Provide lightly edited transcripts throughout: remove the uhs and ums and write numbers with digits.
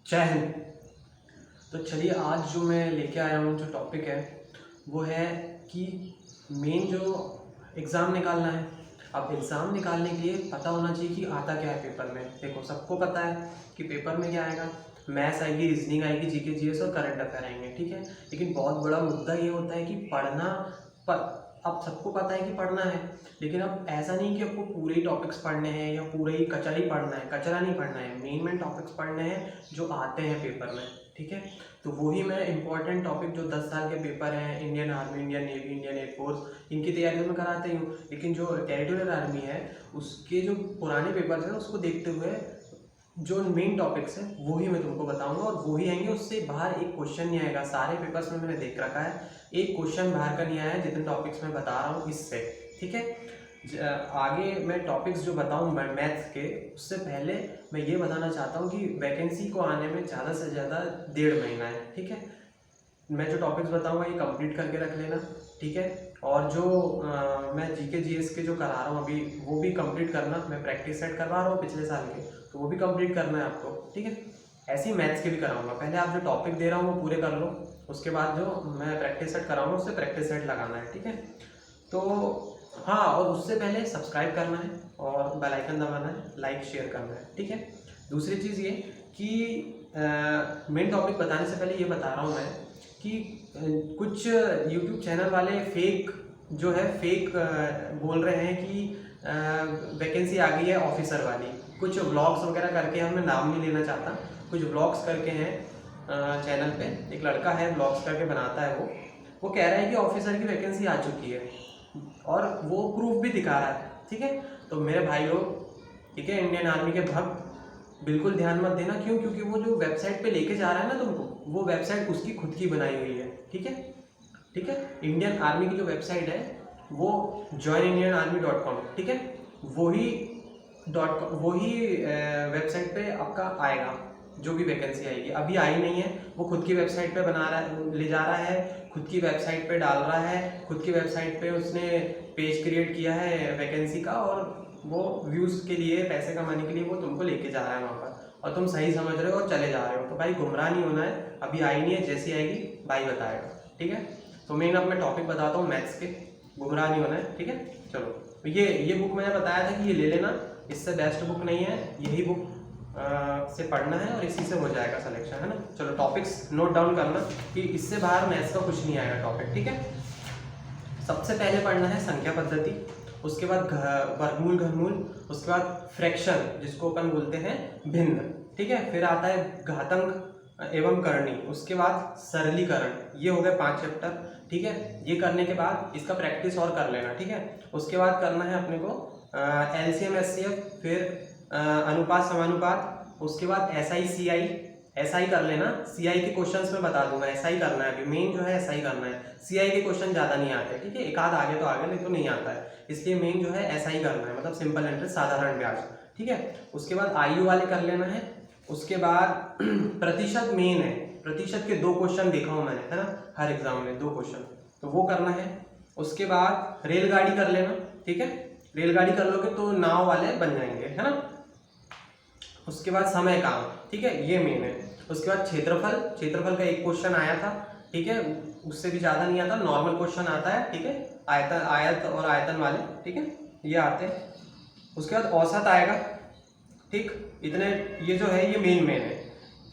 जय हिंद। तो चलिए, आज जो मैं लेके आया हूँ, जो टॉपिक है वो है कि मेन जो एग्ज़ाम निकालना है। अब एग्ज़ाम निकालने के लिए पता होना चाहिए कि आता क्या है पेपर में। देखो, सबको पता है कि पेपर में क्या आएगा, मैथ्स आएगी, रीजनिंग आएगी, जीके जीएस और करंट अफेयर आएंगे, ठीक है। लेकिन बहुत बड़ा मुद्दा ये होता है कि पढ़ना अब सबको पता है कि पढ़ना है, लेकिन अब ऐसा नहीं कि आपको पूरे ही टॉपिक्स पढ़ने हैं या पूरे ही कचरा ही पढ़ना है। कचरा नहीं पढ़ना है, मेन टॉपिक्स पढ़ने हैं जो आते हैं पेपर में, ठीक है। तो वही मैं इंपॉर्टेंट टॉपिक जो 10 साल के पेपर हैं, Indian army, Indian navy, Indian air force, इनकी तैयारी तो मैं कराता ही हूँ, लेकिन जो टेरिटोरियल आर्मी है उसके जो पुराने पेपर्स हैं उसको देखते हुए जो मेन टॉपिक्स हैं वही मैं तुमको बताऊंगा और वही आएंगे। उससे बाहर एक क्वेश्चन नहीं आएगा। सारे पेपर्स में मैंने देख रखा है, एक क्वेश्चन बाहर का नहीं आया है जितने टॉपिक्स मैं बता रहा हूँ इससे, ठीक है। आगे मैं टॉपिक्स जो बताऊँ मैथ्स के, उससे पहले मैं ये बताना चाहता हूँ कि वैकेंसी को आने में ज़्यादा से ज़्यादा 1.5 महीना है, ठीक है। मैं जो टॉपिक्स बताऊंगा ये कंप्लीट करके रख लेना, ठीक है। और जो मैं जीके जीएस के जो करा रहा हूँ अभी, वो भी कंप्लीट करना। मैं प्रैक्टिस सेट करवा रहा हूँ पिछले साल के, तो वो भी कंप्लीट करना है आपको, ठीक है। ऐसे ही मैथ्स के भी कराऊंगा। पहले आप जो टॉपिक दे रहा हूँ वो पूरे कर लो, उसके बाद जो मैं प्रैक्टिस सेट कराऊंगा उससे प्रैक्टिस सेट लगाना है, ठीक है। तो हाँ, और उससे पहले सब्सक्राइब करना है और बेल आइकन दबाना है, लाइक शेयर करना है, ठीक है। दूसरी चीज़ ये कि मेन टॉपिक बताने से पहले ये बता रहा हूँ मैं कि कुछ यूट्यूब चैनल वाले फेक जो है फेक बोल रहे हैं कि वैकेंसी आ गई है ऑफिसर वाली। कुछ व्लॉग्स वगैरह करके, हम मैं नाम नहीं लेना चाहता, कुछ व्लॉग्स करके हैं चैनल पे। एक लड़का है व्लॉग्स करके बनाता है, वो कह रहा है कि ऑफिसर की वैकेंसी आ चुकी है और वो प्रूफ भी दिखा रहा है, ठीक है। तो मेरे भाई लोग, ठीक है, इंडियन आर्मी के भक्त, बिल्कुल ध्यान मत देना। क्यों? क्योंकि वो जो वेबसाइट पे लेके जा रहा है ना तुमको, वो वेबसाइट उसकी खुद की बनाई हुई है, ठीक है, ठीक है। इंडियन आर्मी की जो वेबसाइट है वो joinindianarmy.com, ठीक है। वही वेबसाइट पे आपका आएगा जो भी वैकेंसी आएगी। अभी आई नहीं है, वो खुद की वेबसाइट पे बना रहा है, ले जा रहा है, खुद की वेबसाइट पे डाल रहा है, खुद की वेबसाइट पे उसने पेज क्रिएट किया है वैकेंसी का, और वो व्यूज़ के लिए, पैसे कमाने के लिए वो तुमको लेके जा रहा है वहाँ पर, और तुम सही समझ रहे हो और चले जा रहे हो। तो भाई गुमराह नहीं होना है, अभी आई नहीं है, जैसी आएगी भाई बताएगा, ठीक है। तो मैं अब मैं टॉपिक बताता हूँ मैथ्स के, गुमराह नहीं होना है, ठीक है। चलो, तो ये बुक मैंने बताया था कि ये ले लेना, इससे बेस्ट बुक नहीं है, यही बुक से पढ़ना है और इसी से हो जाएगा सिलेक्शन, है ना। चलो, टॉपिक्स नोट डाउन करना कि इससे बाहर मैथ्स का कुछ नहीं आएगा टॉपिक, ठीक है। सबसे पहले पढ़ना है संख्या पद्धति, उसके बाद वर्गमूल, घनमूल, उसके बाद फ्रैक्शन जिसको अपन बोलते हैं भिन्न, ठीक है। फिर आता है घातांक एवं करणी, उसके बाद सरलीकरण। ये हो गए 5 चैप्टर, ठीक है। ये करने के बाद इसका प्रैक्टिस और कर लेना, ठीक है। उसके बाद करना है अपने को एलसीएम एचसीएफ, फिर अनुपात समानुपात, उसके बाद एसआई सीआई। एसआई कर लेना, सीआई के क्वेश्चंस में बता दूंगा। एसआई करना है अभी, मेन जो है एसआई करना है। सीआई के क्वेश्चन ज़्यादा नहीं आते, ठीक है, एक आध आगे तो आगे, नहीं तो नहीं आता है, इसलिए मेन जो है एसआई करना है, मतलब सिंपल इंटरेस्ट, साधारण ब्याज, ठीक है। उसके बाद आयु वाले कर लेना है। उसके बाद प्रतिशत मेन है, प्रतिशत के 2 क्वेश्चन देखा हूँ मैंने, है ना, हर एग्जाम में 2 क्वेश्चन, तो वो करना है। उसके बाद रेलगाड़ी कर लेना, ठीक है। रेलगाड़ी कर लोगे तो नाव वाले बन जाएंगे, है ना। उसके बाद समय काम, ठीक है, ये मेन है। उसके बाद क्षेत्रफल, क्षेत्रफल का एक क्वेश्चन आया था, ठीक है, उससे भी ज़्यादा नहीं आता, नॉर्मल क्वेश्चन आता है, ठीक है। आयतन, आयत और आयतन वाले, ठीक है, ये आते हैं। उसके बाद औसत आएगा, ठीक, इतने, ये जो है ये मेन है,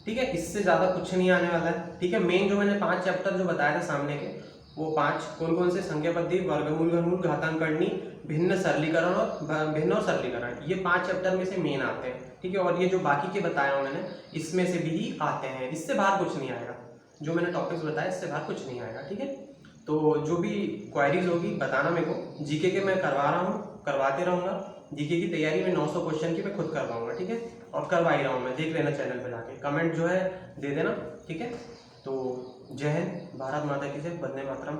ठीक है। इससे ज़्यादा कुछ नहीं आने वाला है, ठीक है। मेन जो मैंने 5 चैप्टर जो बताया था सामने के, वो 5 कौन कौन से, संख्या पद्धति, वर्गमूल, घनमूल, घातांकनी, भिन्न, सरलीकरण और भिन्न और सरलीकरण, ये 5 चैप्टर में से मेन आते हैं, ठीक है। और ये जो बाकी के बताया हूँ मैंने, इसमें से भी आते हैं, इससे बाहर कुछ नहीं आएगा। जो मैंने टॉपिक्स बताया इससे बाहर कुछ नहीं आएगा, ठीक है। तो जो भी क्वायरीज होगी बताना मेरे को। जीके के मैं करवा रहा हूँ, करवाते रहूँगा। जीके की तैयारी में 900 क्वेश्चन की मैं खुद करवाऊँगा, ठीक है, और करवा ही रहा हूँ मैं, देख लेना चैनल पर जाके, कमेंट जो है दे देना, ठीक है। तो जय हिंद, भारत माता की जय, वंदे मातरम।